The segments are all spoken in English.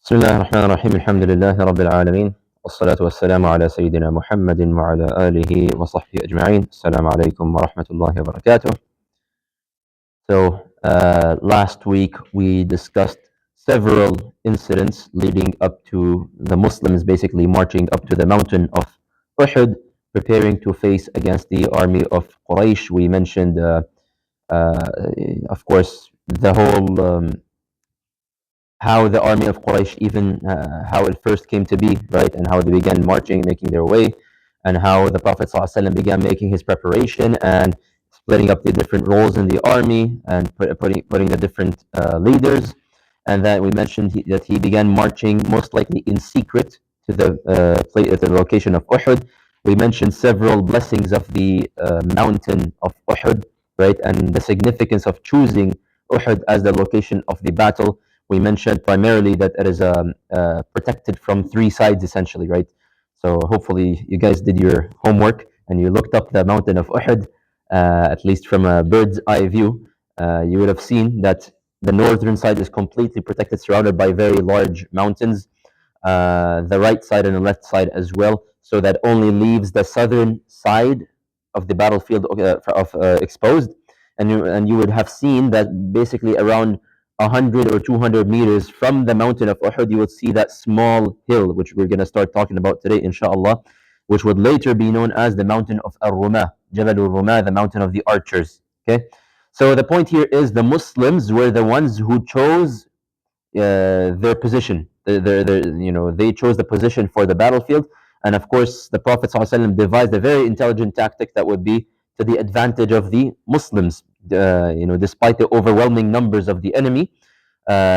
بسم الله الرحمن الرحيم الحمد لله رب العالمين والصلاة والسلام على سيدنا محمد وعلى آله وصحبه أجمعين. السلام عليكم ورحمة الله وبركاته. So last week we discussed several incidents leading up to the Muslims basically marching up to the mountain of Uhud, preparing to face against the army of Quraysh. We mentioned, of course, the whole how the army of Quraysh even how it first came to be, right, and how they began marching, making their way, and how the Prophet ﷺ began making his preparation and splitting up the different roles in the army and putting the different leaders. And then we mentioned that he began marching most likely in secret to the place at the location of Uhud. We mentioned several blessings of the mountain of Uhud, right, and the significance of choosing Uhud as the location of the battle. We mentioned primarily that it is protected from three sides, essentially, right? So hopefully you guys did your homework and you looked up the mountain of Uhud, at least from a bird's eye view. You would have seen that the northern side is completely protected, surrounded by very large mountains. The right side and the left side as well, so that only leaves the southern side of the battlefield exposed. And you would have seen that basically around 100 or 200 meters from the mountain of Uhud, you would see that small hill, which we're going to start talking about today, inshallah, which would later be known as the mountain of Ar-Rumah, Jabal Ar-Rumah, the mountain of the archers. Okay, so the point here is the Muslims were the ones who chose their position. They chose the position for the battlefield, and of course, the Prophet ﷺ devised a very intelligent tactic that would be to the advantage of the Muslims. Despite the overwhelming numbers of the enemy,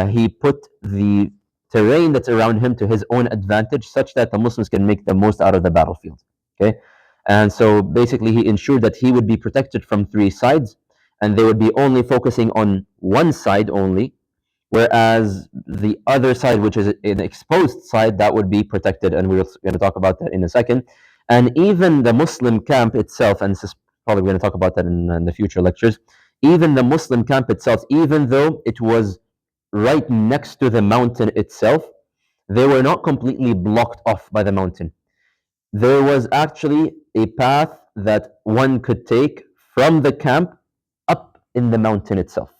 he put the terrain that's around him to his own advantage, such that the Muslims can make the most out of the battlefield. Okay, and so basically, he ensured that he would be protected from three sides, and they would be only focusing on one side only, whereas the other side, which is an exposed side, that would be protected, and we're going to talk about that in a second. And even the Muslim camp itself, and this is probably going to talk about that in the future lectures, even the Muslim camp itself, even though it was right next to the mountain itself, they were not completely blocked off by the mountain. There was actually a path that one could take from the camp up in the mountain itself.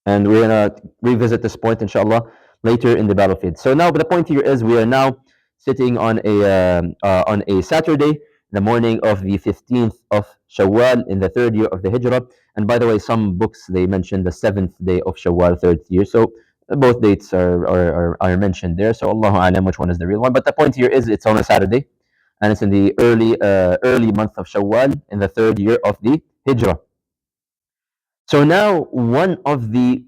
And we're going to revisit this point, inshallah, later in the battlefield. So now, but the point here is we are now sitting on a Saturday, the morning of the 15th of Shawwal in the third year of the Hijrah. And by the way, some books, they mention the 7th day of Shawwal, third year. So both dates are mentioned there. So Allahu Alam, which one is the real one. But the point here is it's on a Saturday, and it's in the early month of Shawwal in the third year of the Hijrah. So now, one of the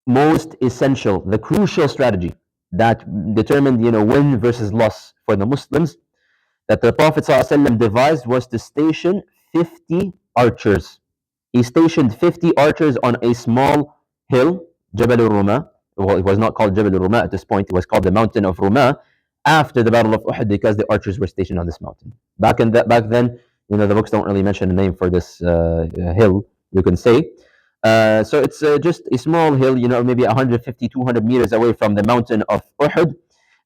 most essential, the crucial strategy that determined, win versus loss for the Muslims, that the Prophet ﷺ devised, was to station 50 archers. He stationed 50 archers on a small hill, Jabal al-Rumah. Well, it was not called Jabal al-Rumah at this point. It was called the Mountain of Rumah after the Battle of Uhud, because the archers were stationed on this mountain. Back then, the books don't really mention a name for this hill, you can say. So it's just a small hill, maybe 150, 200 meters away from the mountain of Uhud.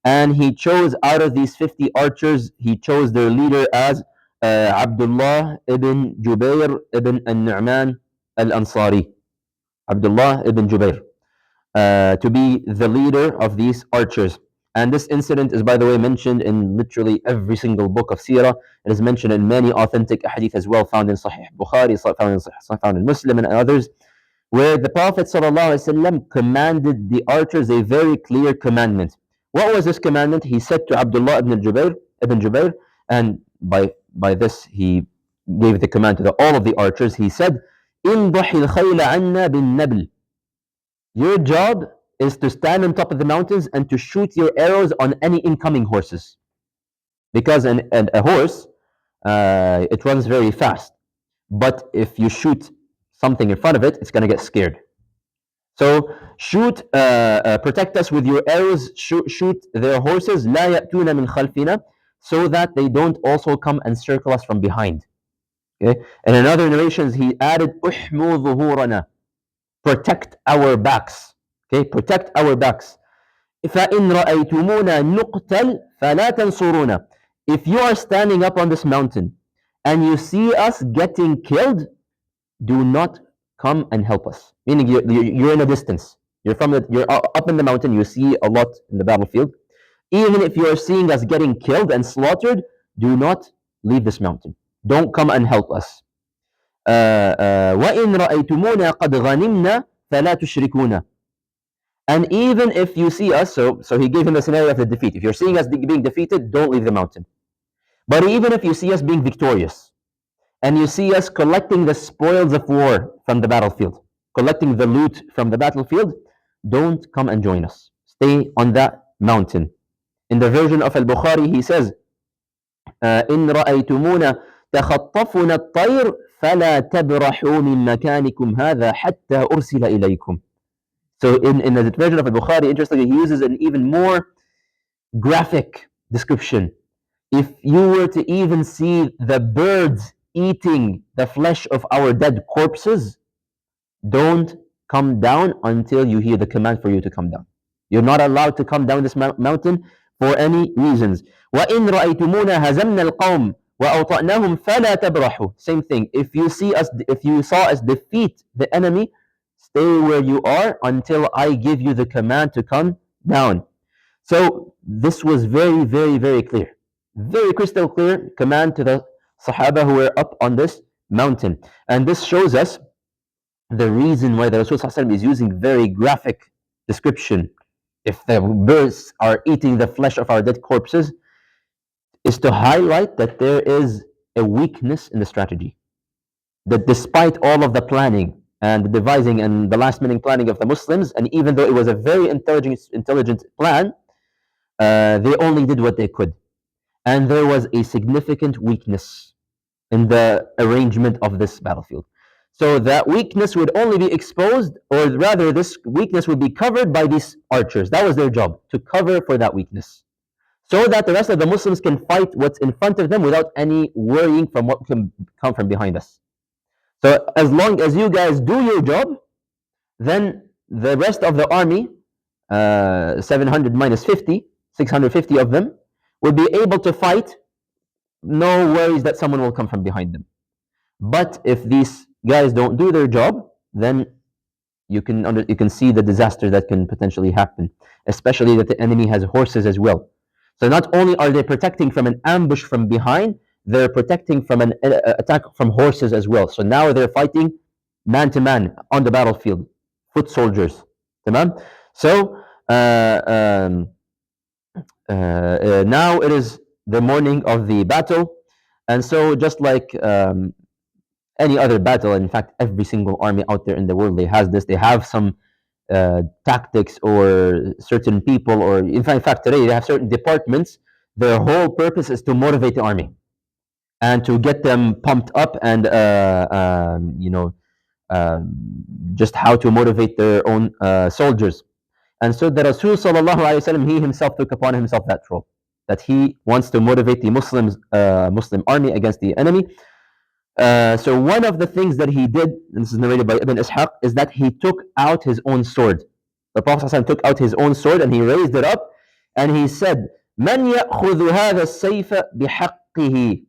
And he chose, out of these 50 archers, he chose their leader as Abdullah ibn Jubair ibn al-Nu'man al-Ansari. Abdullah ibn Jubair, to be the leader of these archers. And this incident is, by the way, mentioned in literally every single book of Seerah. It is mentioned in many authentic hadith as well, found in Sahih Bukhari, found in Muslim and others, where the Prophet ﷺ commanded the archers a very clear commandment. What was this commandment? He said to Abdullah ibn Jubair, and by this he gave the command to all of the archers. He said, "Indahi al-khayla anna bin nabl." Your job is to stand on top of the mountains and to shoot your arrows on any incoming horses, because a horse, it runs very fast, but if you shoot something in front of it, it's going to get scared. So shoot, protect us with your arrows, shoot their horses, لا يأتون من خلفنا, so that they don't also come and circle us from behind. Okay? And in other narrations, he added, احموا ظهورنا, protect our backs. Okay, protect our backs. فَإِنْ رَأَيْتُمُونَا نُقْتَلْ فَلَا تَنْصُرُونَ. If you are standing up on this mountain and you see us getting killed, do not come and help us. Meaning you're in a distance. You're up in the mountain. You see a lot in the battlefield. Even if you are seeing us getting killed and slaughtered, do not leave this mountain. Don't come and help us. وَإِنْ رَأَيْتُمُونَا قَدْ غَنِمْنَا فَلَا تُشْرِكُونَ. And even if you see us, so he gave him the scenario of the defeat. If you're seeing us being defeated, don't leave the mountain. But even if you see us being victorious, and you see us collecting the spoils of war from the battlefield, collecting the loot from the battlefield, don't come and join us. Stay on that mountain. In the version of Al-Bukhari, he says, إِن رَأَيْتُمُونَ تَخَطَّفُنَا الطَّيْرُ فَلَا تَبْرَحُوا مِن مَكَانِكُمْ هَذَا حَتَّى أُرْسِلَ إِلَيْكُمْ. So in the version of Al-Bukhari, interestingly, he uses an even more graphic description. If you were to even see the birds eating the flesh of our dead corpses, don't come down until you hear the command for you to come down. You're not allowed to come down this mountain for any reasons. وَإِنْ رَأَيْتُمُونَا هَزَمْنَا الْقَوْمِ وَأَوْطَأْنَاهُمْ فَلَا تَبْرَحُوا. Same thing. If you saw us defeat the enemy, stay where you are until I give you the command to come down. So this was very, very, very clear. Very crystal clear command to the Sahaba who were up on this mountain. And this shows us the reason why the Rasul is using very graphic description. If the birds are eating the flesh of our dead corpses, is to highlight that there is a weakness in the strategy. That despite all of the planning and the devising and the last minute planning of the Muslims, and even though it was a very intelligent plan, they only did what they could. And there was a significant weakness in the arrangement of this battlefield. So that weakness would only be exposed, or rather this weakness would be covered by these archers. That was their job, to cover for that weakness, so that the rest of the Muslims can fight what's in front of them without any worrying from what can come from behind us. So as long as you guys do your job, then the rest of the army, 700 minus 50, 650 of them, will be able to fight. No worries that someone will come from behind them. But if these guys don't do their job, then you can see the disaster that can potentially happen, especially that the enemy has horses as well. So not only are they protecting from an ambush from behind, they're protecting from an attack from horses as well. So now they're fighting man to man on the battlefield, foot soldiers. Tamam? So now it is the morning of the battle, and so just like any other battle, in fact every single army out there in the world, they have some tactics or certain people, or in fact today they have certain departments. Their whole purpose is to motivate the army and to get them pumped up, and just how to motivate their own soldiers. And so the Rasul sallallahu alaihi wasallam, he himself took upon himself that role, that he wants to motivate the Muslim army against the enemy. So one of the things that he did, and this is narrated by Ibn Ishaq, is that he took out his own sword. The Prophet ﷺ took out his own sword and he raised it up and he said, "Man ya'khudhu hadha as-sayfa bihaqqihi?"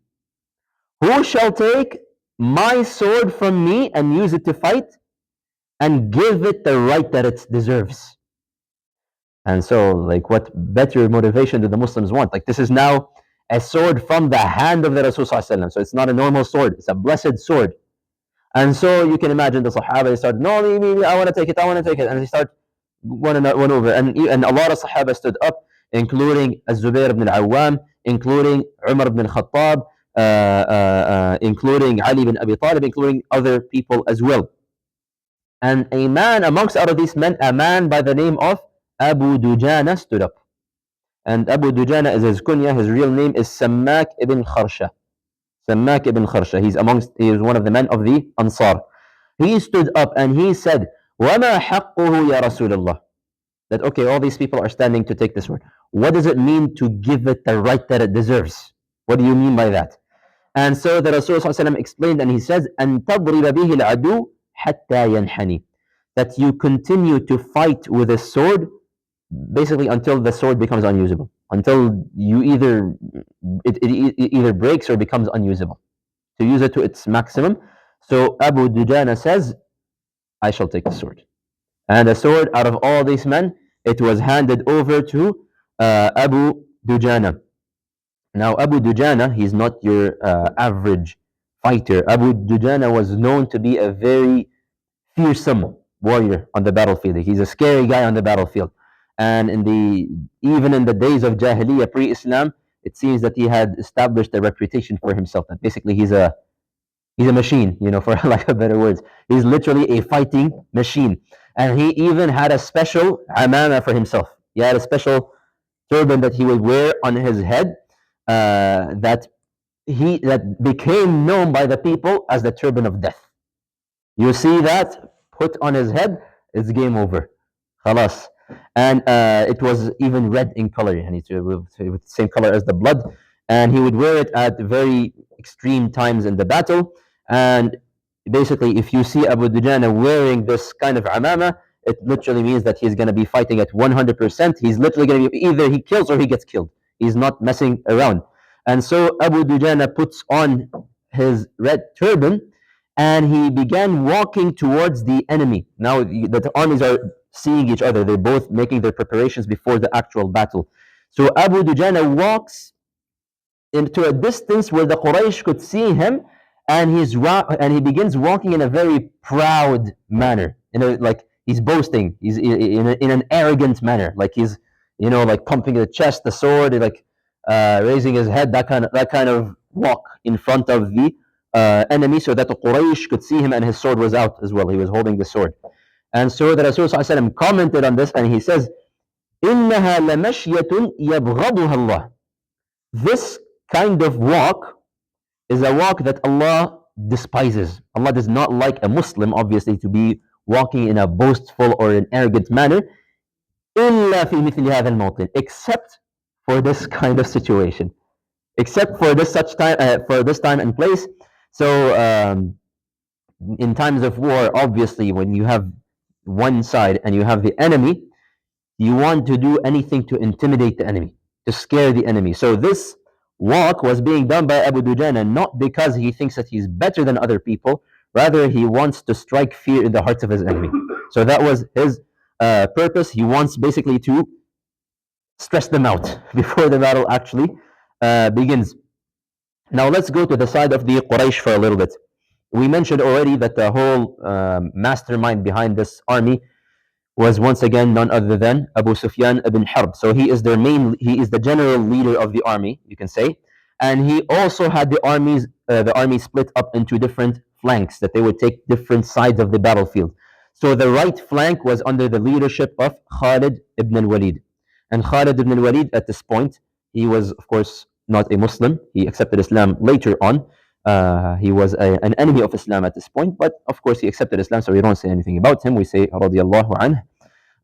Who shall take my sword from me and use it to fight and give it the right that it deserves? And so, like, what better motivation do the Muslims want? Like, this is now a sword from the hand of the Rasul ﷺ. So it's not a normal sword, it's a blessed sword. And so you can imagine the Sahaba, they start, no, me, I want to take it, and they start one over. And a lot of Sahaba stood up, including Az-Zubair ibn al-Awwam, including Umar ibn al-Khattab, including Ali ibn Abi Talib, including other people as well. And a man amongst out of these men, a man by the name of Abu Dujana, stood up. And Abu Dujana is his kunya, his real name is Sammak ibn Kharsha. Sammak ibn Kharsha. He is one of the men of the Ansar. He stood up and he said, وَمَا حَقُّهُ يَا رَسُولَ اللَّهِ. That, okay, all these people are standing to take this word. What does it mean to give it the right that it deserves? What do you mean by that? And so the Rasul ﷺ explained, and he says, أَن تَضْرِبَ بِهِ الْعَدُوُ حَتَّى يَنْحَنِي. That you continue to fight with a sword basically until the sword becomes unusable, until you either it either breaks or becomes unusable, to use it to its maximum. So Abu Dujana says, I shall take the sword. And the sword, out of all these men, it was handed over to Abu Dujana. Now, Abu Dujana, he's not your average fighter. Abu Dujana was known to be a very fearsome warrior on the battlefield. He's a scary guy on the battlefield. And even in the days of Jahiliyyah, pre-Islam, it seems that he had established a reputation for himself. That basically he's a machine, for lack of better words. He's literally a fighting machine. And he even had a special amana for himself. He had a special turban that he would wear on his head, that became known by the people as the turban of death. You see that put on his head, it's game over. Khalas. And it was even red in color, and with the same color as the blood. And he would wear it at very extreme times in the battle. And basically, if you see Abu Dujana wearing this kind of amama, it literally means that he's going to be fighting at 100%. He's literally going to be either he kills or he gets killed. He's not messing around. And so Abu Dujana puts on his red turban and he began walking towards the enemy. Now the armies are seeing each other. They're both making their preparations before the actual battle. So Abu Dujana walks into a distance where the Quraysh could see him, and he begins walking in a very proud manner. Like he's boasting. He's in an arrogant manner. Like he's like pumping the chest, the sword, like raising his head. That kind of walk in front of the enemy, so that the Quraysh could see him, and his sword was out as well. He was holding the sword. And so the Rasul ﷺ commented on this, and he says, إِنَّهَا لَمَشْيَةٌ يَبْغَضُهَا اللَّهُ. This kind of walk is a walk that Allah despises. Allah does not like a Muslim, obviously, to be walking in a boastful or an arrogant manner, إِلَّا فِي مِثْلِ هَذَا الْمَوْطِنِ, except for this kind of situation, except for this time and place. So in times of war, obviously, when you have one side and you have the enemy, you want to do anything to intimidate the enemy, to scare the enemy. So this walk was being done by Abu Dujana not because he thinks that he's better than other people, rather he wants to strike fear in the hearts of his enemy. So that was his purpose. He wants basically to stress them out before the battle actually begins. Now let's go to the side of the Quraysh for a little bit. We mentioned already that the whole mastermind behind this army was once again none other than Abu Sufyan ibn Harb. So he is the general leader of the army, you can say. And he also had the army split up into different flanks, that they would take different sides of the battlefield. So the right flank was under the leadership of Khalid ibn al-Walid. And Khalid ibn al-Walid, at this point, he was, of course, not a Muslim. He accepted Islam later on. He was an enemy of Islam at this point, but of course he accepted Islam, so we don't say anything about him. We say radiyallahu anh.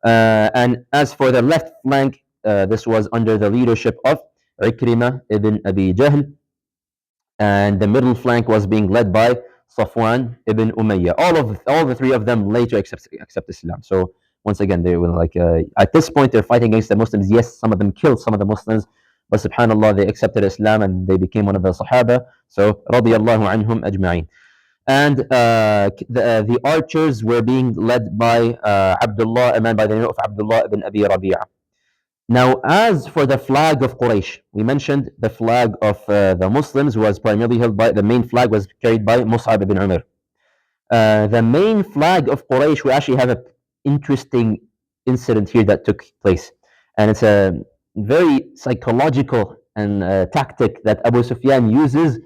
And as for the left flank, this was under the leadership of Ikrimah ibn Abi Jahl, and the middle flank was being led by Safwan ibn Umayyah. All the three of them later accept Islam. So once again, they were like at this point they're fighting against the Muslims. Yes, some of them killed some of the Muslims, but subhanallah, they accepted Islam and they became one of the Sahaba. So radiyallahu anhum ajma'in. And the archers were being led by Abdullah, a man by the name of Abdullah ibn Abi Rabi'ah. Now, as for the flag of Quraysh, we mentioned the flag of the Muslims was primarily held by, the main flag was carried by Mus'ab ibn Umar. The main flag of Quraysh, we actually have an interesting incident here that took place. And it's a very psychological and tactic that Abu Sufyan uses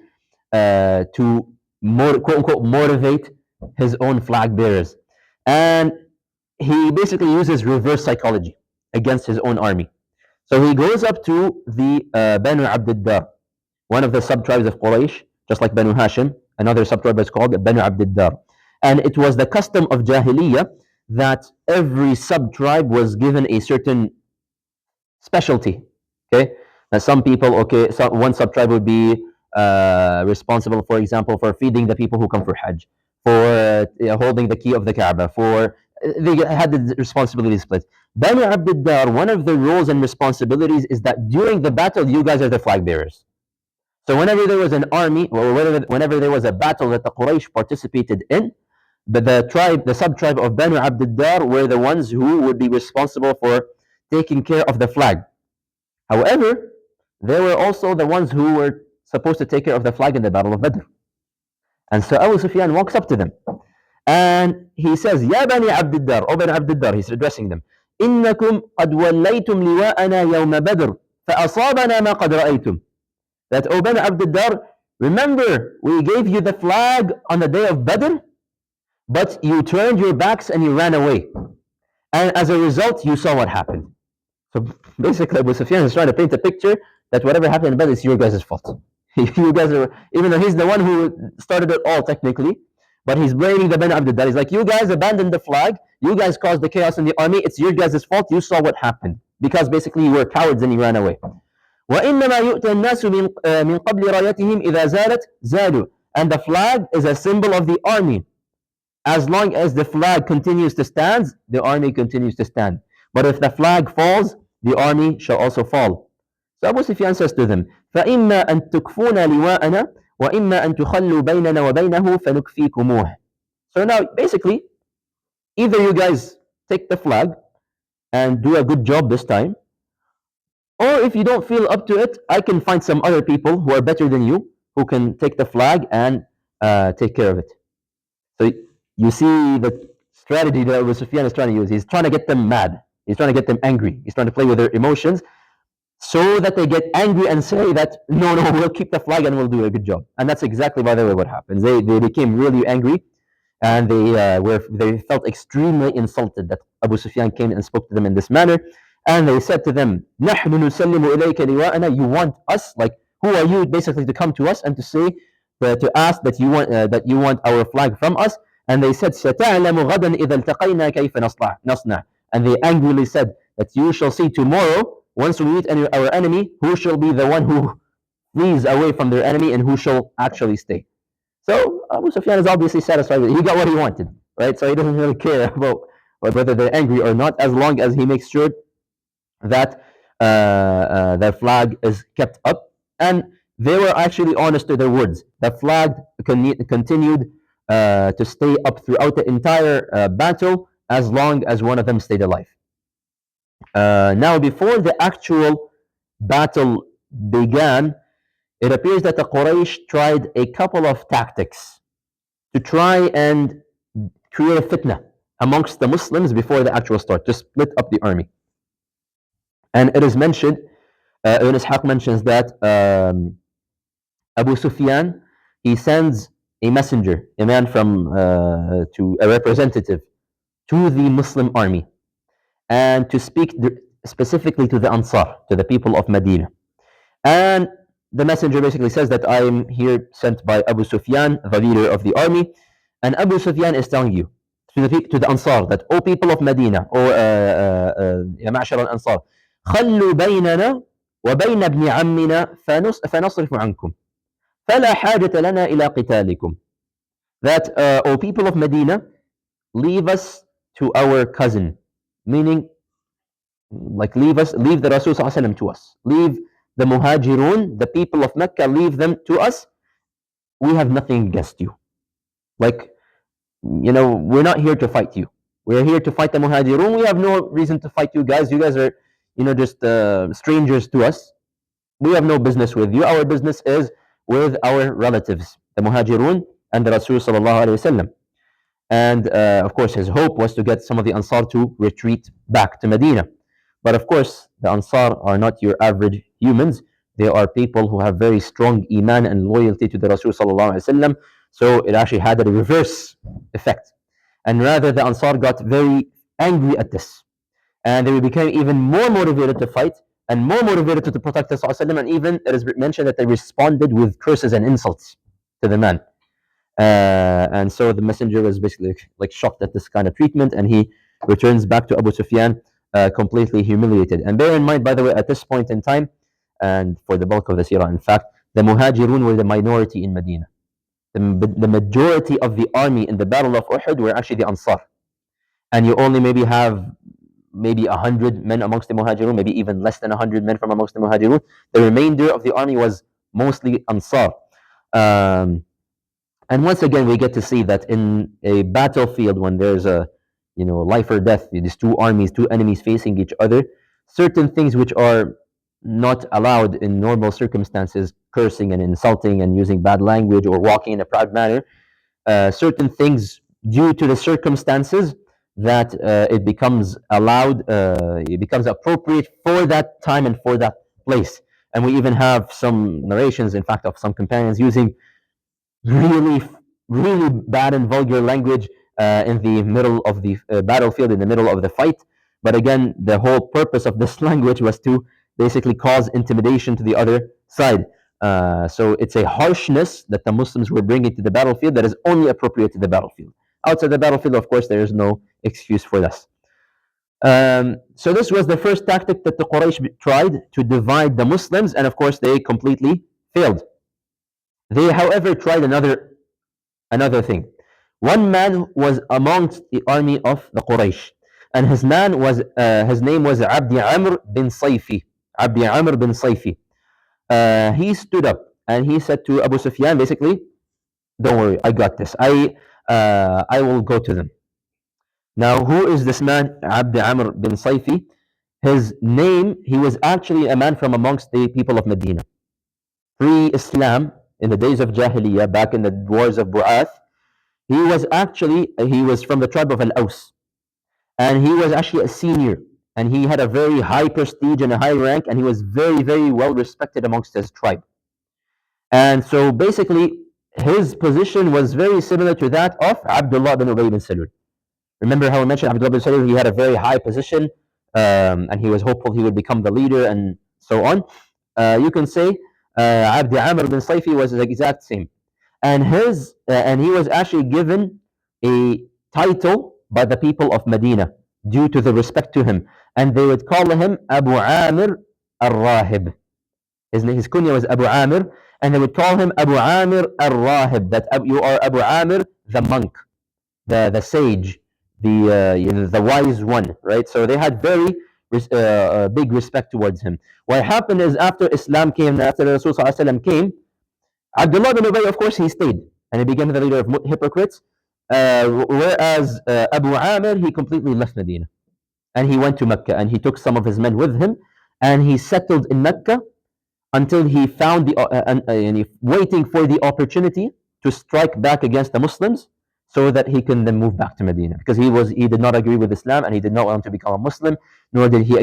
to quote unquote motivate his own flag bearers. And he basically uses reverse psychology against his own army. So he goes up to the Banu Abdiddar, one of the sub-tribes of Quraysh, just like Banu Hashim. Another sub-tribe is called Banu Abdiddar. And it was the custom of Jahiliyyah that every sub-tribe was given a certain specialty. Okay, now some people, one sub-tribe would be responsible, for example, for feeding the people who come for Hajj, for holding the key of the Kaaba, for they had the responsibility split. Banu Abdiddar, one of the roles and responsibilities is that during the battle, you guys are the flag bearers. So whenever there was an army, or whenever there was a battle that the Quraysh participated in, but the sub-tribe of Banu Abdiddar were the ones who would be responsible for taking care of the flag. However, they were also the ones who were supposed to take care of the flag in the Battle of Badr. And so Abu Sufyan walks up to them and he says, Ya Bani Abdiddar, O Bani Abdiddar, he's addressing them, إنكم قد وليتم لواءنا يوم بدر فأصابنا ما قد رأيتم. That, O Bani Abdiddar, remember we gave you the flag on the day of Badr, but you turned your backs and you ran away. And as a result, you saw what happened. So basically, Abu Sufyan is trying to paint a picture that whatever happened in Badr is your guys' fault. You guys are, even though he's the one who started it all technically, but he's blaming the Bani Abdiddar. He's like, you guys abandoned the flag, you guys caused the chaos in the army, it's your guys' fault, you saw what happened. Because basically you were cowards and you ran away. وَإِنَّمَا يُؤْتَى النَّاسُ مِنْ قَبْلِ رَايَتِهِمْ إِذَا زَالَتْ زَالُوا. And the flag is a symbol of the army. As long as the flag continues to stand, the army continues to stand. But if the flag falls, the army shall also fall. So Abu Sufyan says to them, فَإِمَّا أَن تُكْفُونَ لِوَاءَنَا وَإِمَّا أَن تُخَلُّوا بَيْنَنَا وَبَيْنَهُ فَنُكْفِيكُمُوهُ. So now, basically, either you guys take the flag and do a good job this time, or if you don't feel up to it, I can find some other people who are better than you who can take the flag and take care of it. So you see the strategy that Abu Sufyan is trying to use. He's trying to get them mad. He's trying to get them angry. He's trying to play with their emotions so that they get angry and say that, no, we'll keep the flag and we'll do a good job. And that's exactly, by the way, what happens. They became really angry and they felt extremely insulted that Abu Sufyan came and spoke to them in this manner. And they said to them, نَحْنُ نُسَلِّمُ إِلَيْكَ لِوَاءَنَا. You want us, like, who are you basically to come to us and to say, to ask that you want our flag from us? And they said, سَتَعْلَمُ غَدًا إِذَا الْتَقَيْنَا كَيْفَ نَصْنَعُ. And they angrily said that you shall see tomorrow, once we meet our enemy, who shall be the one who flees away from their enemy and who shall actually stay. So Abu Sufyan is obviously satisfied with it. He got what he wanted, right? So he doesn't really care about whether they're angry or not, as long as he makes sure that their flag is kept up. And they were actually honest to their words. The flag continued to stay up throughout the entire battle as long as one of them stayed alive. Now, before the actual battle began, it appears that the Quraysh tried a couple of tactics to try and create a fitna amongst the Muslims before the actual start, to split up the army. And it is mentioned, Ibn Ishaq mentions that Abu Sufyan, he sends a messenger, a man to a representative to the Muslim army, and to speak specifically to the Ansar, to the people of Medina. And the messenger basically says that I am here sent by Abu Sufyan, the leader of the army, and Abu Sufyan is telling you, to the Ansar, that, O people of Medina, O Ya Ma'shar al-Ansar, خلوا بيننا وبين ابن عمنا فنصرف عنكم فلا حاجة لنا إلى قتالكم. That, O people of Medina, leave us to our cousin, meaning, like, leave the Rasul to us. Leave the Muhajirun, the people of Mecca, leave them to us. We have nothing against you. Like, we're not here to fight you. We're here to fight the Muhajirun. We have no reason to fight you guys. You guys are, just strangers to us. We have no business with you. Our business is with our relatives, the Muhajirun and the Rasul sallallahu alaihi wasallam. And of course, his hope was to get some of the Ansar to retreat back to Medina. But of course, the Ansar are not your average humans. They are people who have very strong iman and loyalty to the Rasul sallallahu alaihi wasallam. So it actually had a reverse effect. And rather, the Ansar got very angry at this. And they became even more motivated to fight and more motivated to protect the Rasul sallallahu alaihi wasallam. And even it is mentioned that they responded with curses and insults to the man. And so the messenger was basically like shocked at this kind of treatment, and he returns back to Abu Sufyan completely humiliated. And bear in mind, by the way, at this point in time, and for the bulk of the seerah, in fact, the Muhajirun were the minority in Medina. The majority of the army in the Battle of Uhud were actually the Ansar. and you only maybe have maybe 100 men amongst the Muhajirun, maybe even less than 100 men from amongst the Muhajirun. The remainder of the army was mostly Ansar. Um, and once again, we get to see that in a battlefield, when there's a life or death, these two armies, two enemies facing each other, certain things which are not allowed in normal circumstances, cursing and insulting and using bad language or walking in a proud manner, certain things due to the circumstances that it becomes allowed, it becomes appropriate for that time and for that place. And we even have some narrations, in fact, of some companions using really, really bad and vulgar language in the middle of the battlefield, in the middle of the fight. But again, the whole purpose of this language was to basically cause intimidation to the other side. So it's a harshness that the Muslims were bringing to the battlefield that is only appropriate to the battlefield. Outside the battlefield, of course, there is no excuse for this. So this was the first tactic that the Quraysh tried to divide the Muslims, and of course they completely failed. They, however, tried another thing. One man was amongst the army of the Quraysh, and his name was Abdi Amr bin Sayfi. Abdi Amr bin Sayfi. He stood up and he said to Abu Sufyan, basically, "Don't worry, I got this. I will go to them." Now, who is this man, Abdi Amr bin Sayfi? His name, he was actually a man from amongst the people of Medina. Pre-Islam, in the days of Jahiliyyah, back in the wars of Bu'ath, he was from the tribe of Al-Aus, and he was actually a senior, and he had a very high prestige and a high rank, and he was very, very well respected amongst his tribe. And so basically, his position was very similar to that of Abdullah bin Ubay bin Salul. Remember how I mentioned Abdullah bin Salul, he had a very high position, and he was hopeful he would become the leader and so on. You can say Abdi Amr bin Sayfi was the exact same. And he was actually given a title by the people of Medina due to the respect to him, and they would call him Abu Amir al-Rahib. His kunya was Abu Amir, and they would call him Abu Amir al-Rahib, that you are Abu Amir, the monk, the sage, the wise one, right? So they had very big respect towards him. What happened is, after Islam came, after Rasul came, Abdullah bin Ubay, of course, he stayed and he became the leader of hypocrites. Whereas Abu Amir, he completely left Medina and he went to Mecca, and he took some of his men with him, and he settled in Mecca until he found waiting for the opportunity to strike back against the Muslims, so that he can then move back to Medina, because he did not agree with Islam, and he did not want to become a Muslim, nor did he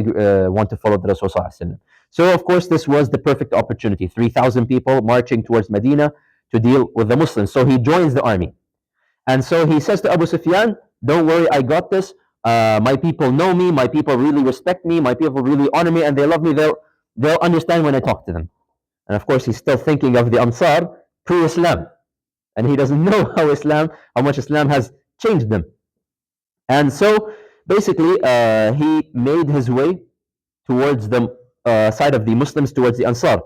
want to follow the Rasul sallallahu alaihi wasallam. So of course this was the perfect opportunity. 3,000 people marching towards Medina to deal with the Muslims. So he joins the army, and so he says to Abu Sufyan, "Don't worry, I got this. My people know me. My people really respect me. My people really honor me, and they love me. They'll understand when I talk to them." And of course, he's still thinking of the Ansar pre-Islam, and he doesn't know how much Islam has changed them. And so basically, he made his way towards the side of the Muslims, towards the Ansar.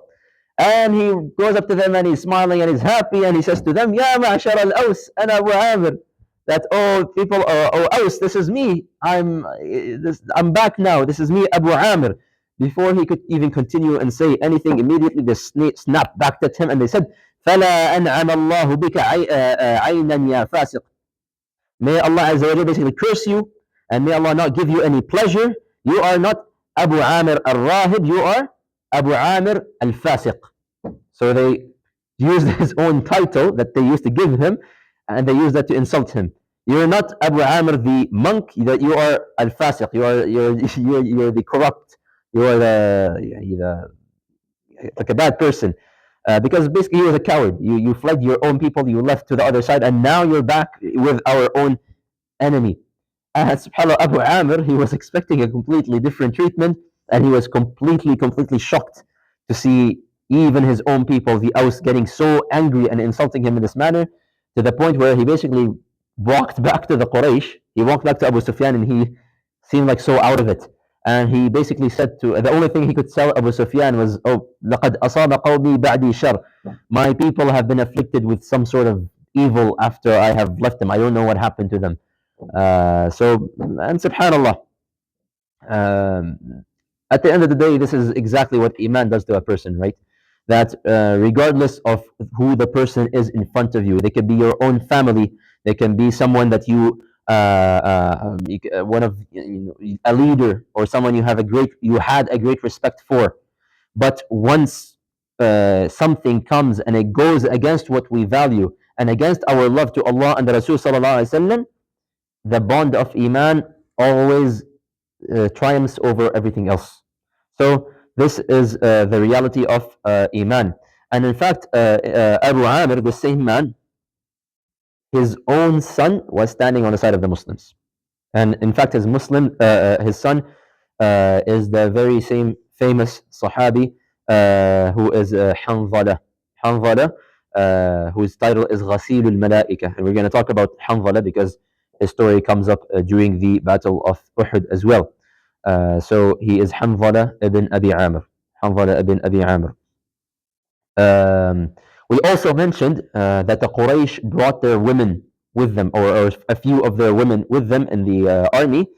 And he goes up to them, and he's smiling, and he's happy, and he says to them, "Ya ma'ashar al-Aws, ana Abu Amir." That, "Oh people, oh Aus, this is me. I'm back now. This is me, Abu Amir." Before he could even continue and say anything, immediately they snapped back at him, and they said, "فَلَا أَنْعَمَ اللَّهُ بِكَ عَيْنًا يَا فَاسِقْ." May Allah Azza wa Jalla basically curse you, and may Allah not give you any pleasure. You are not Abu Amir al-Rahib, you are Abu Amir al-Fasiq. So they used his own title that they used to give him, and they used that to insult him. You're not Abu Amir the monk, that you are al-Fasiq. You're the corrupt. You are like a bad person. Because basically he was a coward. You fled your own people, you left to the other side, and now you're back with our own enemy. And subhanAllah, Abu Amir, he was expecting a completely different treatment, and he was completely shocked to see even his own people, the Aus, getting so angry and insulting him in this manner, to the point where he basically walked back to the Quraysh. He walked back to Abu Sufyan, and he seemed like so out of it. And he basically said the only thing he could tell Abu Sufyan was, "Oh, لَقَدْ أَصَابَ قَوْمِي بَعْدِي شَرٌّ." My people have been afflicted with some sort of evil after I have left them. I don't know what happened to them. And subhanallah, um, at the end of the day, this is exactly what iman does to a person, right? That regardless of who the person is in front of you, they can be your own family, they can be someone that one of a leader or someone you had a great respect for. But once something comes and it goes against what we value and against our love to Allah and the Rasul sallallahu alaihi wasallam, the bond of iman always triumphs over everything else. So this is the reality of iman. And in fact, Abu Amir, the same man, his own son was standing on the side of the Muslims. And in fact, his son is the very same famous Sahabi who is Hanzala. Hanzala, whose title is Ghasil al-Malaika. And we're going to talk about Hanzala because his story comes up during the Battle of Uhud as well. So he is Hanzala ibn Abi Amr. Hanzala ibn Abi Amr. Um, we also mentioned that the Quraysh brought their women with them, or a few of their women with them in the army.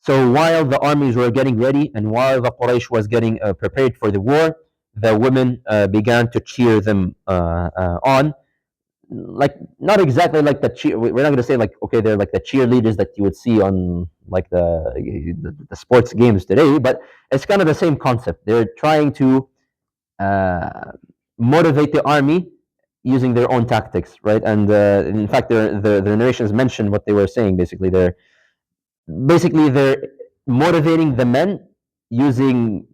So while the armies were getting ready and while the Quraysh was getting prepared for the war, the women began to cheer them on. Like not exactly like the cheer. We're not going to say like okay, they're like the cheerleaders that you would see on like the sports games today, but it's kind of the same concept. They're trying to uh, motivate the army using their own tactics, right? And in fact, the narrations mention what they were saying. Basically they're motivating the men using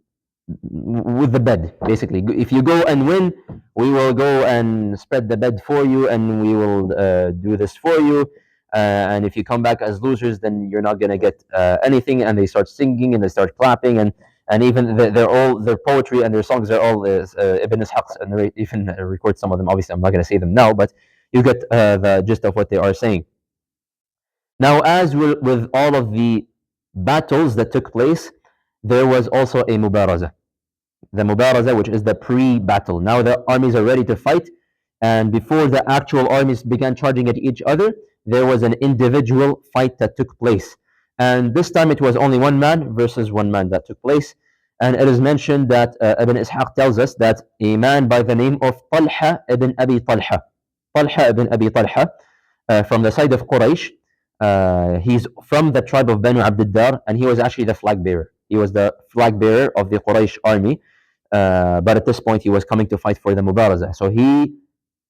with the bed. Basically, if you go and win, we will go and spread the bed for you, and we will do this for you. And if you come back as losers, then you're not going to get anything. And they start singing and they start clapping, and even their poetry and their songs are all Ibn Ishaq's and even record some of them. Obviously, I'm not going to say them now, but you get the gist of what they are saying. Now, as with all of the battles that took place, there was also a mubaraza. The mubaraza, which is the pre-battle. Now the armies are ready to fight, and before the actual armies began charging at each other, there was an individual fight that took place. And this time it was only one man versus one man that took place. And it is mentioned that Ibn Ishaq tells us that a man by the name of Talha ibn Abi Talha, Talha ibn Abi Talha, from the side of Quraysh, he's from the tribe of Banu Abdiddar, and he was actually the flag bearer. He was the flag bearer of the Quraysh army, but at this point he was coming to fight for the Mubaraza. So he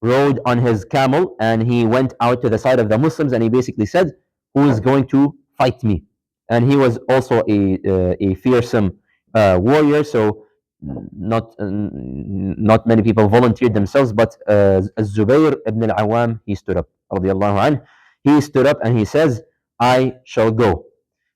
rode on his camel and he went out to the side of the Muslims and he basically said, "Who is going to fight me?" And he was also a fearsome warrior, so not many people volunteered themselves, but Zubayr ibn al-Awwam, he stood up, radiallahu anh. He stood up and he says, "I shall go."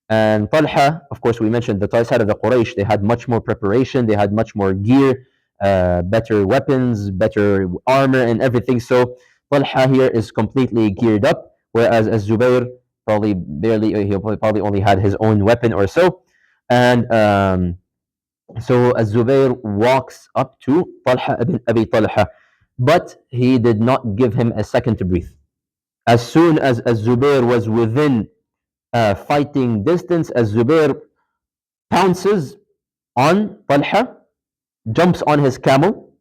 And Talha, of course, we mentioned the side of the Quraysh, they had much more preparation, they had much more gear, better weapons, better armor, and everything. So Talha here is completely geared up, whereas Zubayr probably he probably only had his own weapon or so. And so Zubayr walks up to Talha ibn Abi Talha, but he did not give him a second to breathe. As soon as Zubayr was within fighting distance, Zubayr pounces on Talha, jumps on his camel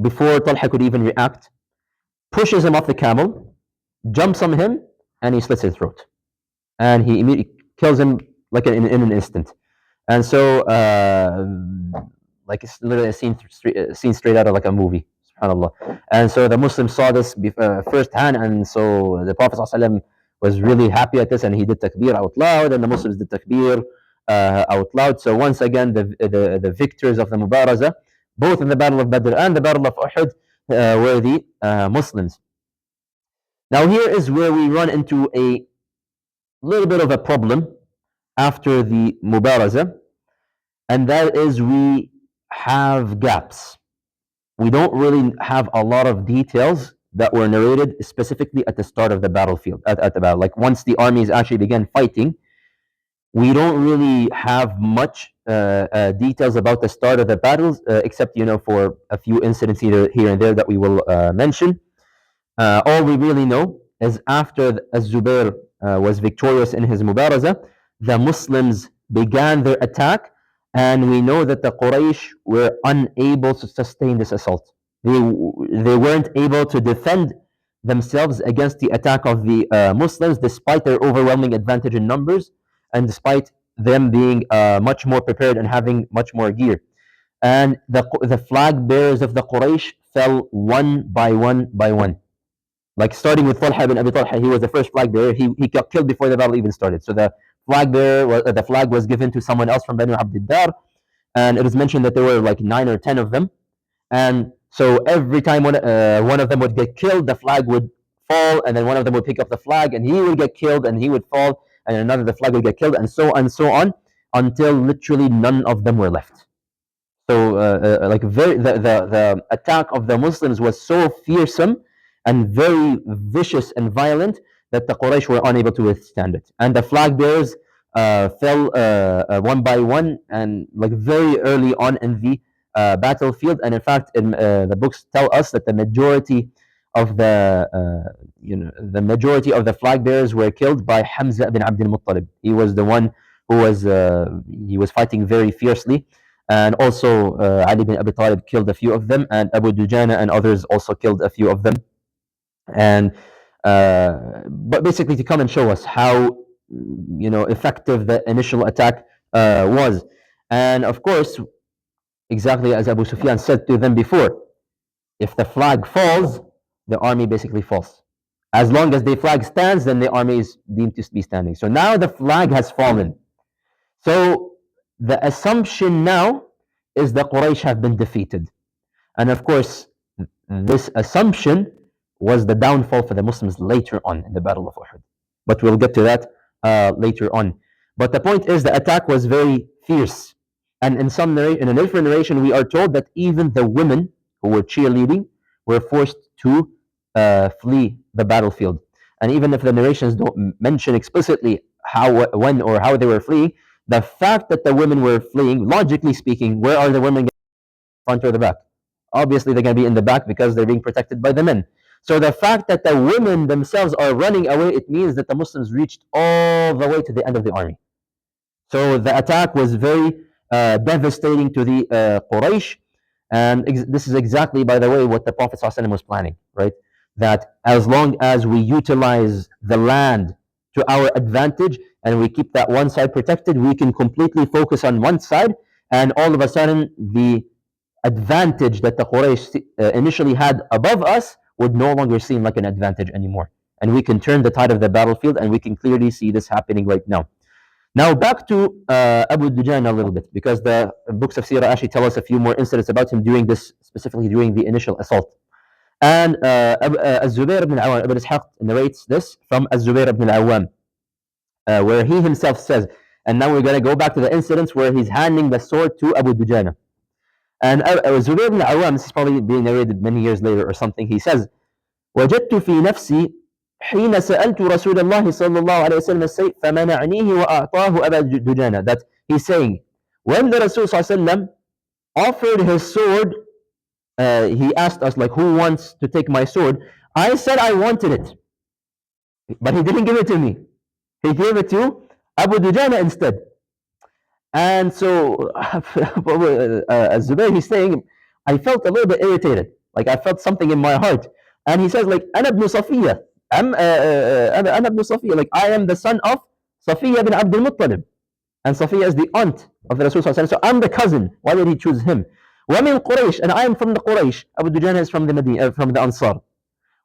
before Talha could even react, pushes him off the camel, jumps on him, and he slits his throat. And he immediately kills him like in an instant. And so, like it's literally a scene straight out of like a movie. SubhanAllah. And so the Muslims saw this firsthand, and so the Prophet ﷺ was really happy at this, and he did takbir out loud, and the Muslims did takbir out loud. So once again, the victors of the Mubaraza, both in the Battle of Badr and the Battle of Uhud, were the Muslims. Now here is where we run into a little bit of a problem after the Mubaraza, and that is we have gaps. We don't really have a lot of details that were narrated specifically at the start of the battlefield, at the battle. Like once the armies actually began fighting, we don't really have much details about the start of the battles, except for a few incidents here and there that we will mention. All we really know is after Zubair was victorious in his mubaraza, the Muslims began their attack, and we know that the Quraysh were unable to sustain this assault. They weren't able to defend themselves against the attack of the Muslims, despite their overwhelming advantage in numbers, and despite them being much more prepared and having much more gear. And the flag bearers of the Quraysh fell one by one by one. Like starting with Talha bin Abi Talha, he was the first flag bearer. He got killed before the battle even started. So the flag was given to someone else from Banu Abdiddar, and it is mentioned that there were like 9 or 10 of them. And so every time one of them would get killed, the flag would fall, and then one of them would pick up the flag, and he would get killed, and he would fall, and another the flag would get killed, and so on, until literally none of them were left. So the attack of the Muslims was so fearsome and very vicious and violent that the Quraysh were unable to withstand it. And the flag bearers fell one by one, and like very early on in the battlefield. And in fact, the books tell us that the majority of the majority of the flag bearers were killed by Hamza bin Abdul Muttalib. He was the one who was fighting very fiercely. And also Ali bin Abi Talib killed a few of them, and Abu Dujana and others also killed a few of them. And but basically to come and show us how effective the initial attack was. And of course, exactly as Abu Sufyan said to them before, if the flag falls, the army basically falls. As long as the flag stands, then the army is deemed to be standing. So now the flag has fallen. So the assumption now is the Quraysh have been defeated. And of course, this assumption was the downfall for the Muslims later on in the Battle of Uhud. But we'll get to that later on. But the point is, the attack was very fierce. And in a different narration, we are told that even the women who were cheerleading were forced to flee the battlefield. And even if the narrations don't mention explicitly when or how they were fleeing, the fact that the women were fleeing, logically speaking, where are the women going, front or the back? Obviously, they're going to be in the back because they're being protected by the men. So the fact that the women themselves are running away, it means that the Muslims reached all the way to the end of the army. So the attack was very devastating to the Quraysh. And this is exactly, by the way, what the Prophet ﷺ was planning, right? That as long as we utilize the land to our advantage and we keep that one side protected, we can completely focus on one side, and all of a sudden the advantage that the Quraysh initially had above us would no longer seem like an advantage anymore. And we can turn the tide of the battlefield, and we can clearly see this happening right now. Now back to Abu Dujana a little bit, because the books of Seerah actually tell us a few more incidents about him doing this, specifically during the initial assault. And Az-Zubayr ibn al-Awwam, Ibn Ishaq narrates this from Az-Zubayr ibn al-Awwam, where he himself says, and now we're going to go back to the incidents where he's handing the sword to Abu Dujana. And Zubayr ibn al-Awwam, this is probably being narrated many years later or something, he says, وجدت في نفسي حين سألت رسول الله صلى الله عليه وسلم السيف فمنعنيه وأعطاه أبا دجانة. That he's saying, when the Rasul صلى الله عليه وسلم offered his sword, he asked us, like, who wants to take my sword? I said I wanted it, but he didn't give it to me. He gave it to Abu Dujana instead. And so Zubayr, he's saying, I felt a little bit irritated, like I felt something in my heart. And he says, like, أنا ابن صفية, أنا ابن صفية, like I am the son of Safiya bin Abdul Muttalib, and Safiya is the aunt of the Rasul, so I'm the cousin. Why did he choose him? ومن قريش, and I am from the Quraysh. Abu Dujana is from the Medina, from the Ansar.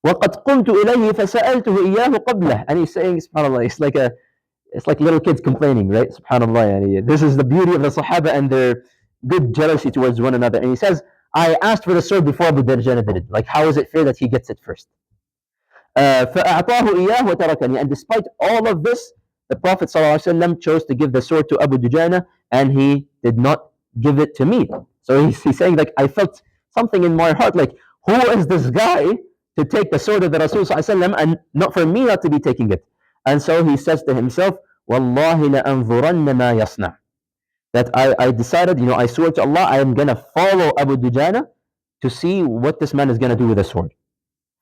وقد قمت إليه فسألته إياه قبله. And he's saying, subhanAllah, it's like little kids complaining, right? Subhanallah. This is the beauty of the Sahaba and their good jealousy towards one another. And he says, I asked for the sword before Abu Dujana did it. Like, how is it fair that he gets it first? فأعطاه إياه وتركني. And despite all of this, the Prophet ﷺ chose to give the sword to Abu Dujana, and he did not give it to me. So he's saying, like, I felt something in my heart, like, who is this guy to take the sword of the Rasul ﷺ and not for me not to be taking it? And so he says to himself, وَاللَّهِ لَأَنظُرَنَّ مَا يَصْنَعُ. That I decided, I swear to Allah, I am going to follow Abu Dujana to see what this man is going to do with the sword.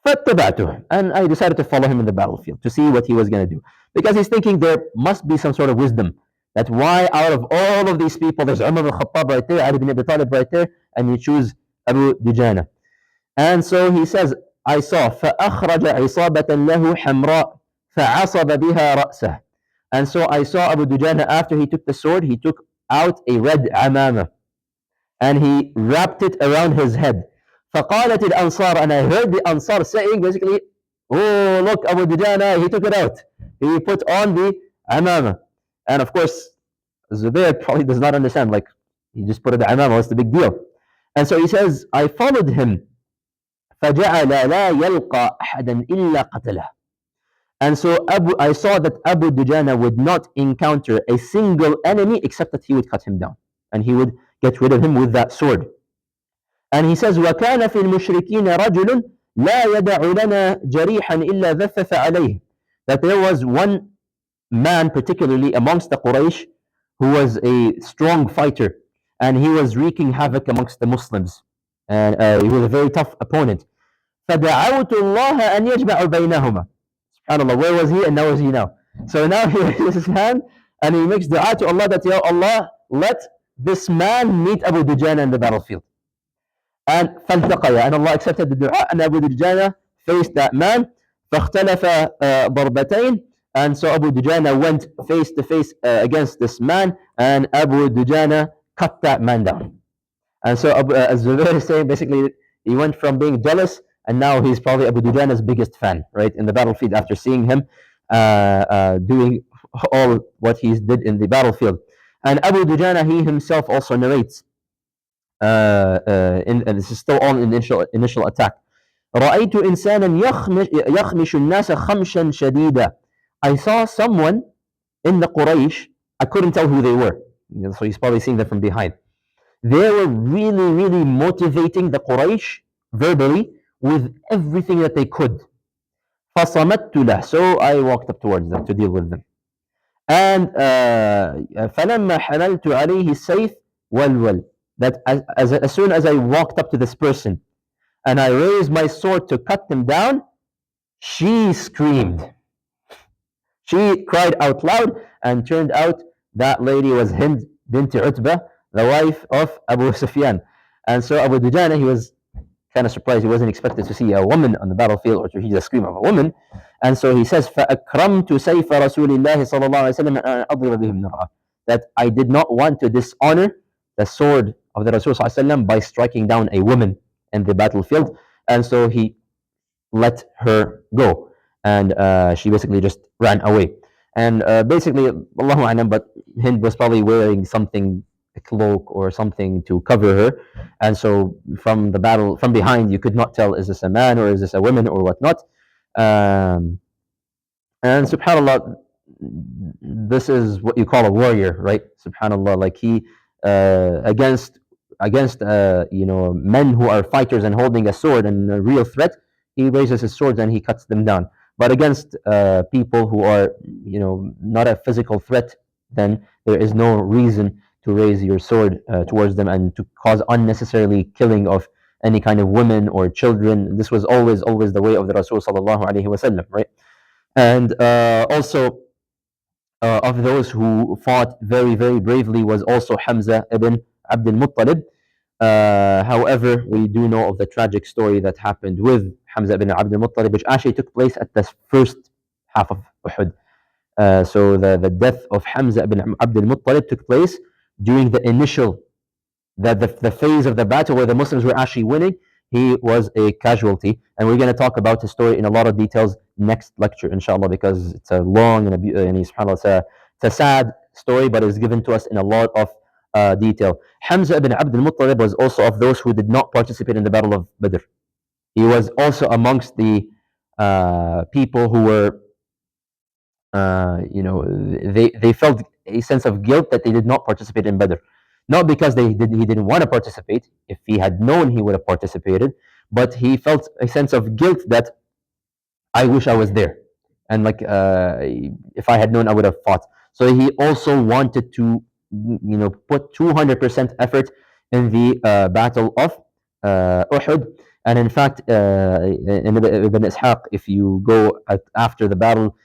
فاتبعته, and I decided to follow him in the battlefield to see what he was going to do, because he's thinking there must be some sort of wisdom, that why out of all of these people there's Umar ibn Khattab right there, Ali ibn Abi Talib right there, and you choose Abu Dujana. And so he says, I saw فأخرج عصابة له حمراء فعصب بها رأسه. And so I saw Abu Dujana, after he took the sword, he took out a red amama and he wrapped it around his head. فقالت الأنصار, and I heard the Ansar saying basically, oh look, Abu Dujana, he took it out. He put on the amama. And of course, Zubair probably does not understand, like, he just put it the amama, what's the big deal? And so he says, I followed him. فجعل لا يلقى أحدا إلا قتله. And so I saw that Abu Dujana would not encounter a single enemy except that he would cut him down. And he would get rid of him with that sword. And he says, وَكَانَ فِي الْمُشْرِكِينَ رَجُلٌ لَا يَدَعُ لَنَا جَرِيحًا إِلَّا ذَفَّفَ عَلَيْهِ. That there was one man, particularly amongst the Quraysh, who was a strong fighter, and he was wreaking havoc amongst the Muslims. And he was a very tough opponent. فَدَعَوْتُ اللَّهَ أَنْ يَجْمَعُ بَيْنَهُمَا. SubhanAllah, where was he and now is he now? So now he raises his hand and he makes dua to Allah that, Ya Allah, let this man meet Abu Dujana in the battlefield. And فالتقيا, and Allah accepted the dua, and Abu Dujana faced that man. فاختلف ضربتين, and so Abu Dujana went face to face against this man, and Abu Dujana cut that man down. And so as Zubair is saying, basically he went from being jealous, and now he's probably Abu Dujana's biggest fan, right, in the battlefield, after seeing him doing all what he did in the battlefield. And Abu Dujana, he himself also narrates, and this is still on initial attack. رأيت إنسانا يخمش الناس خمشا شديدا. I saw someone in the Quraysh, I couldn't tell who they were, so he's probably seeing them from behind. They were really, really motivating the Quraysh verbally with everything that they could. فصمت له, so I walked up towards them to deal with them. And فلما حملت عليه السيف والول, that as soon as I walked up to this person and I raised my sword to cut them down, she screamed. She cried out loud, and turned out that lady was Hind bint Utbah, the wife of Abu Sufyan. And so Abu Dujana, he was kind of surprised. He wasn't expected to see a woman on the battlefield or to hear the scream of a woman. And so he says, فَأَكْرَمْتُ سَيْفَ رَسُولِ اللَّهِ صَلَى اللَّهُ عَلَيْهِ وسلم أَنْ أَضْرِبَ بِهِ النَّرْعَ. That I did not want to dishonor the sword of the Rasul صلى الله عليه وسلم by striking down a woman in the battlefield. And so he let her go, and she basically just ran away. And basically, Allahu A'lam, but Hind was probably wearing something, a cloak or something to cover her, and so from the battle, from behind, you could not tell, is this a man or is this a woman or whatnot. And subhanallah, this is what you call a warrior, right? Subhanallah, like he against men who are fighters and holding a sword and a real threat, he raises his swords and he cuts them down. But against people who are not a physical threat, then there is no reason to raise your sword towards them and to cause unnecessarily killing of any kind of women or children. This was always the way of the Rasul sallallahu alaihi wasallam, right? And also of those who fought very, very bravely was also Hamza ibn Abdul Muttalib. However, we do know of the tragic story that happened with Hamza ibn Abdul Muttalib, which actually took place at the first half of Uhud. So the death of Hamza ibn Abdul Muttalib took place during the initial, the phase of the battle where the Muslims were actually winning. He was a casualty, and we're going to talk about his story in a lot of details next lecture, inshallah, because it's a long and subhanAllah, it's a sad story, but it's given to us in a lot of detail. Hamza ibn Abdul Muttalib was also of those who did not participate in the Battle of Badr. He was also amongst the people who were, they felt a sense of guilt that they did not participate in Badr. Not because he didn't want to participate. If he had known, he would have participated. But he felt a sense of guilt that I wish I was there, and like if I had known, I would have fought. So he also wanted to, put 200% effort in the battle of Uhud. And in fact, in Ibn Ishaq, if you go after the battle,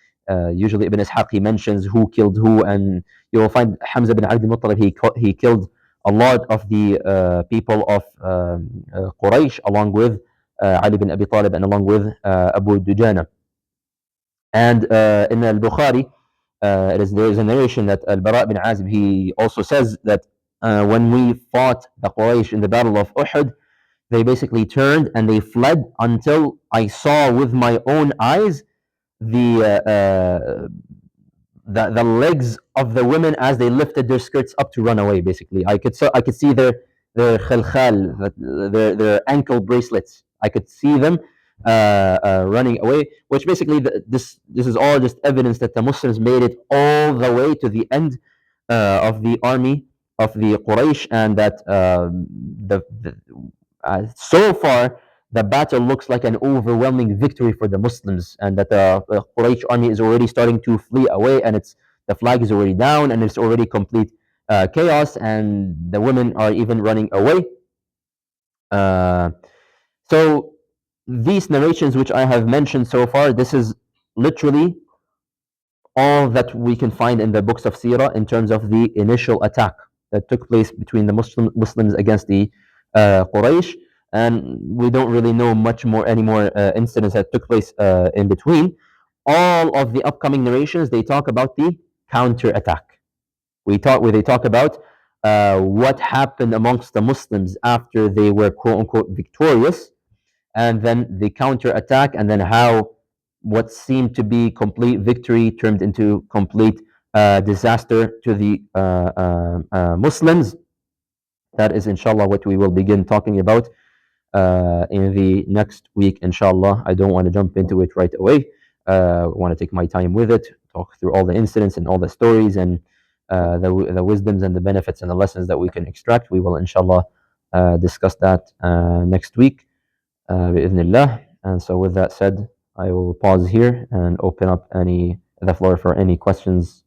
usually Ibn Ishaq, he mentions who killed who, and you will find Hamza bin Abd al-Muttalib, he killed a lot of the people of Quraysh, along with Ali bin Abi Talib, and along with Abu Dujana. And in al-Bukhari, there is a narration that Al-Bara bin Azib, he also says that when we fought the Quraysh in the Battle of Uhud, they basically turned and they fled until I saw with my own eyes the the legs of the women as they lifted their skirts up to run away. Basically, I could see their khalkhal, their ankle bracelets. I could see them running away. Which basically this is all just evidence that the Muslims made it all the way to the end of the army of the Quraysh, and that the so far the battle looks like an overwhelming victory for the Muslims, and that the Quraysh army is already starting to flee away, and the flag is already down, and it's already complete chaos, and the women are even running away. Uh, so these narrations which I have mentioned so far, this is literally all that we can find in the books of Seerah in terms of the initial attack that took place between the Muslims against the Quraysh, and we don't really know much more any more incidents that took place in between. All of the upcoming narrations, they talk about the counter attack. They talk about what happened amongst the Muslims after they were quote unquote victorious, and then the counter attack, and then how what seemed to be complete victory turned into complete disaster to the Muslims. That is, inshallah, what we will begin talking about in the next week, inshallah. I don't want to jump into it right away. I want to take my time with it, talk through all the incidents and all the stories, and the wisdoms and the benefits and the lessons that we can extract. We will, inshallah, discuss that next week. بإذن. And so with that said, I will pause here and open up the floor for any questions.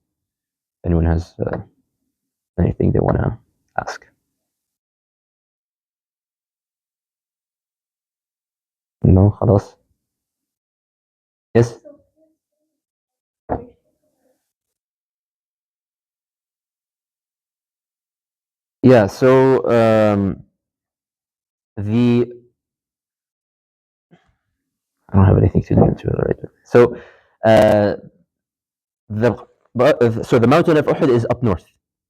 Anyone has anything they want to ask? No, خلاص. Yes. Yeah. So the I don't have anything to do into it right now. So uh, the mountain of Uhud is up north.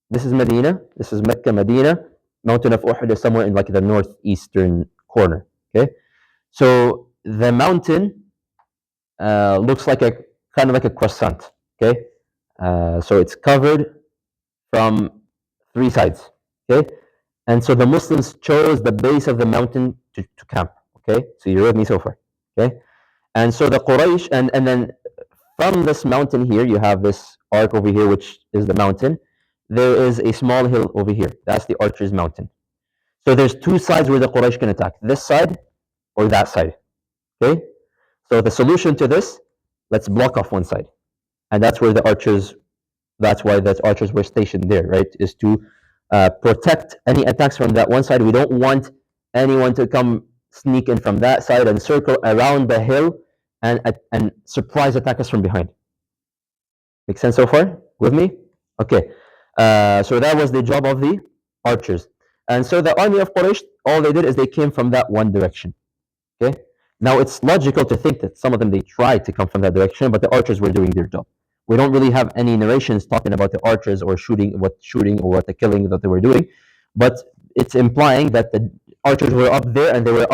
This is Medina. This is Mecca, Medina. Mountain of Uhud is somewhere in like the northeastern corner. Okay. So the mountain looks like a kind of like a croissant. Okay, so it's covered from three sides. Okay, and so the Muslims chose the base of the mountain to camp. Okay, so you're with me so far. Okay, and so the Quraysh, and then from this mountain here, you have this arc over here, which is the mountain. There is a small hill over here. That's the Archer's Mountain. So there's two sides where the Quraysh can attack: this side or that side. Okay, so the solution to this, let's block off one side, and that's where the archers. That's why the archers were stationed there, right? Is to protect any attacks from that one side. We don't want anyone to come sneak in from that side and circle around the hill and surprise attack us from behind. Make sense so far? With me? Okay. So that was the job of the archers, and so the army of Quraysh, all they did is they came from that one direction. Okay. Now it's logical to think that some of them they tried to come from that direction, but the archers were doing their job. We don't really have any narrations talking about the archers or shooting or what the killing that they were doing, but it's implying that the archers were up there and they were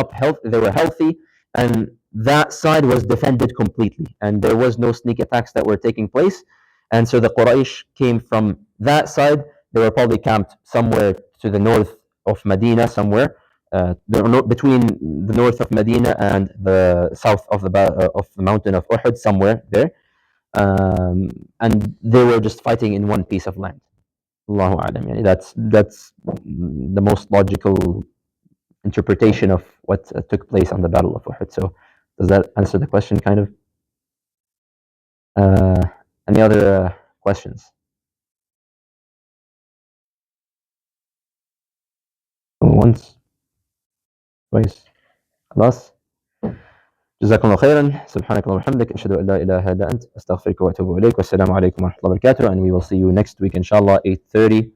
healthy, and that side was defended completely, and there was no sneak attacks that were taking place, and so the Quraysh came from that side. They were probably camped somewhere to the north of Medina, somewhere between the north of Medina and the south of the mountain of Uhud, somewhere there, and they were just fighting in one piece of land. Allahu alam. Yani that's the most logical interpretation of what took place on the Battle of Uhud. So, does that answer the question? Kind of. Uh, any other questions? Once, twice. خلاص. جزاكم الله خيرا. سبحانك اللهم وبحمدك أشهد أن لا إله إلا أنت أستغفرك وأتوب إليك والسلام عليكم ورحمة الله وبركاته and we will see you next week inshallah 8:30